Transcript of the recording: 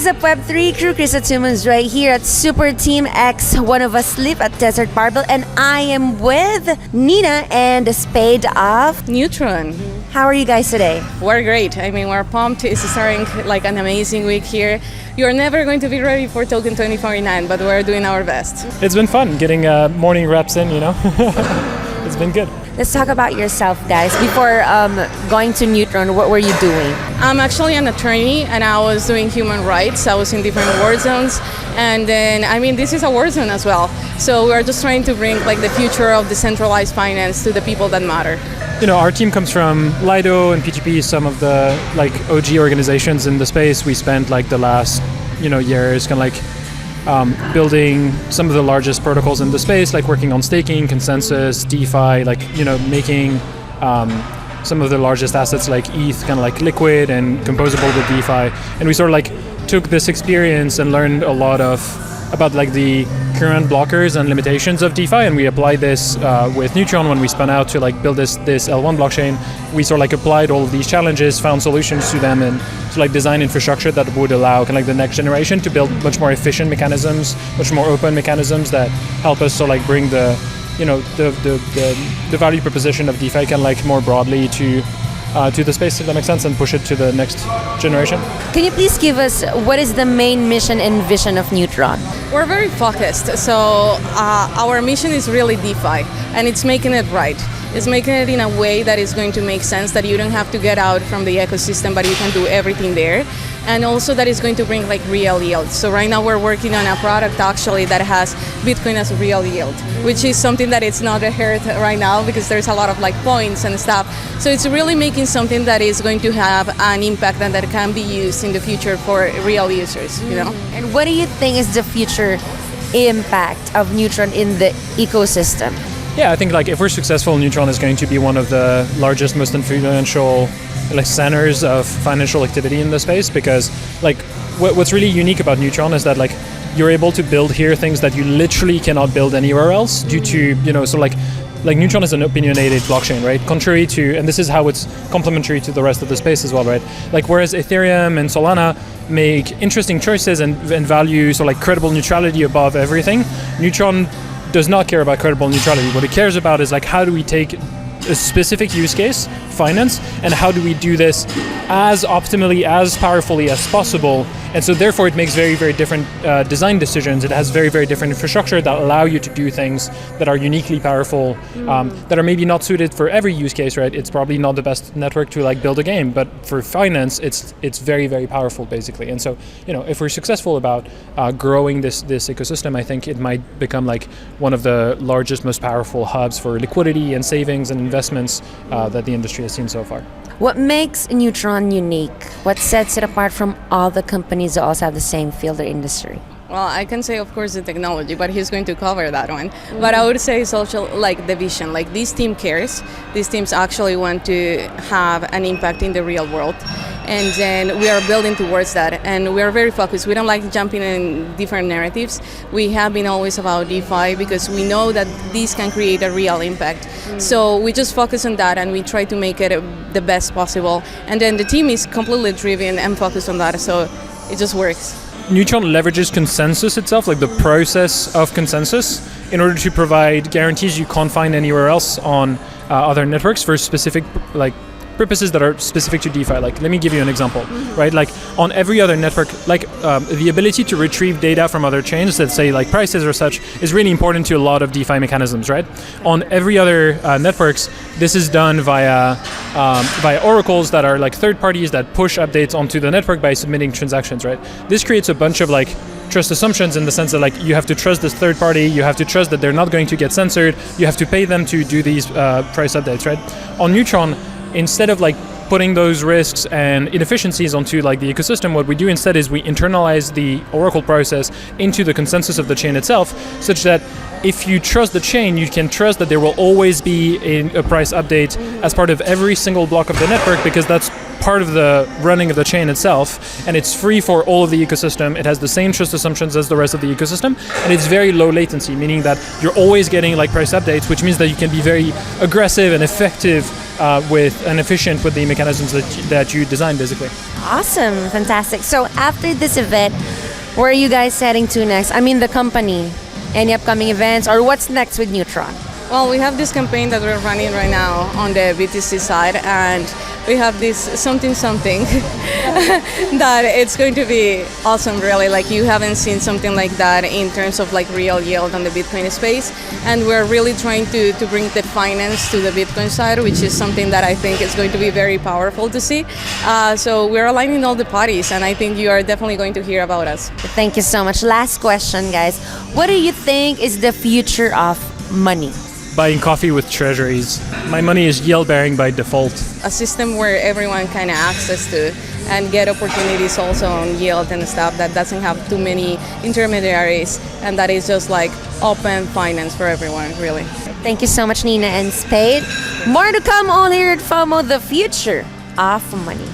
is up, Web3 crew? Krista right here at Superteam X. One of us live at Desert Barbell, and I am with Nina and the Spade of Neutron. How are you guys today? We're great. I mean, we're pumped. It's starting like an amazing week here. You're never going to be ready for TOKEN2049, but we're doing our best. It's been fun getting morning reps in, It's been good. Let's talk about yourself, guys. Before going to Neutron, what were you doing? I'm actually an attorney, and I was doing human rights. I was in different war zones, and then, this is a war zone as well. So we're just trying to bring like the future of decentralized finance to the people that matter. Our team comes from Lido and PGP, some of the OG organizations in the space. We spent the last years building some of the largest protocols in the space, working on staking, consensus, DeFi, making some of the largest assets like ETH liquid and composable with DeFi. And we sort of took this experience and learned a lot about the current blockers and limitations of DeFi, and we applied this with Neutron when we spun out to build this L1 blockchain. We sort of applied all of these challenges, found solutions to them, and to design infrastructure that would allow the next generation to build much more efficient mechanisms, much more open mechanisms that help us bring the value proposition of DeFi more broadly to the space, if that makes sense, and push it to the next generation. Can you please give us what is the main mission and vision of Neutron? We're very focused, so our mission is really DeFi, and it's making it right. It's making it in a way that is going to make sense, that you don't have to get out from the ecosystem, but you can do everything there. And also that is going to bring real yield. So right now we're working on a product actually that has Bitcoin as real yield, which is something that it's not heard right now because there's a lot of points and stuff. So it's really making something that is going to have an impact and that can be used in the future for real users, And what do you think is the future impact of Neutron in the ecosystem? Yeah, I think if we're successful, Neutron is going to be one of the largest, most influential centers of financial activity in the space, because what's really unique about Neutron is that you're able to build here things that you literally cannot build anywhere else due to Neutron is an opinionated blockchain, right? Contrary to, and this is how it's complementary to the rest of the space as well, right? Whereas Ethereum and Solana make interesting choices and value credible neutrality above everything, Neutron does not care about credible neutrality. What it cares about is how do we take a specific use case, finance, and how do we do this as optimally, as powerfully as possible. And so therefore it makes very, very different design decisions. It has very, very different infrastructure that allow you to do things that are uniquely powerful, that are maybe not suited for every use case, right? It's probably not the best network to build a game, but for finance, it's very, very powerful basically. And so, if we're successful about growing this ecosystem, I think it might become one of the largest, most powerful hubs for liquidity and savings and investments that the industry has seen so far. What makes Neutron unique? What sets it apart from all the companies that also have the same field or industry? Well, I can say, of course, the technology, but he's going to cover that one. But I would say it's also the vision. This team cares. These teams actually want to have an impact in the real world. And then we are building towards that. And we are very focused. We don't like jumping in different narratives. We have been always about DeFi because we know that these can create a real impact. So we just focus on that and we try to make it the best possible. And then the team is completely driven and focused on that. So it just works. Neutron leverages consensus itself, the process of consensus, in order to provide guarantees you can't find anywhere else on other networks for specific purposes that are specific to DeFi. Let me give you an example, right? On every other network, the ability to retrieve data from other chains that say prices or such is really important to a lot of DeFi mechanisms, right? On every other networks, this is done via oracles that are third parties that push updates onto the network by submitting transactions, right? This creates a bunch of trust assumptions in the sense that you have to trust this third party, you have to trust that they're not going to get censored, you have to pay them to do these price updates, right? On Neutron, instead of putting those risks and inefficiencies onto the ecosystem, what we do instead is we internalize the oracle process into the consensus of the chain itself, such that if you trust the chain, you can trust that there will always be a price update as part of every single block of the network, because that's part of the running of the chain itself, and it's free for all of the ecosystem. It has the same trust assumptions as the rest of the ecosystem, and it's very low latency, meaning that you're always getting price updates, which means that you can be very aggressive and effective and efficient with the mechanisms that you designed, basically. Awesome, fantastic. So after this event, where are you guys heading to next? I mean, the company. Any upcoming events, or what's next with Neutron? Well, we have this campaign that we're running right now on the BTC side, and we have this something that it's going to be awesome, really. Like, you haven't seen something like that in terms of like real yield on the Bitcoin space, and we're really trying to bring the finance to the Bitcoin side, which is something that I think is going to be very powerful to see. So we're aligning all the parties, and I think you are definitely going to hear about us. Thank you so much. Last question, guys. What do you think is the future of money? Buying coffee with treasuries. My money is yield bearing by default. A system where everyone can access to and get opportunities also on yield and stuff that doesn't have too many intermediaries, and that is just like open finance for everyone, really. Thank you so much, Nina and Spade. More to come on here at FOMO, the future of money.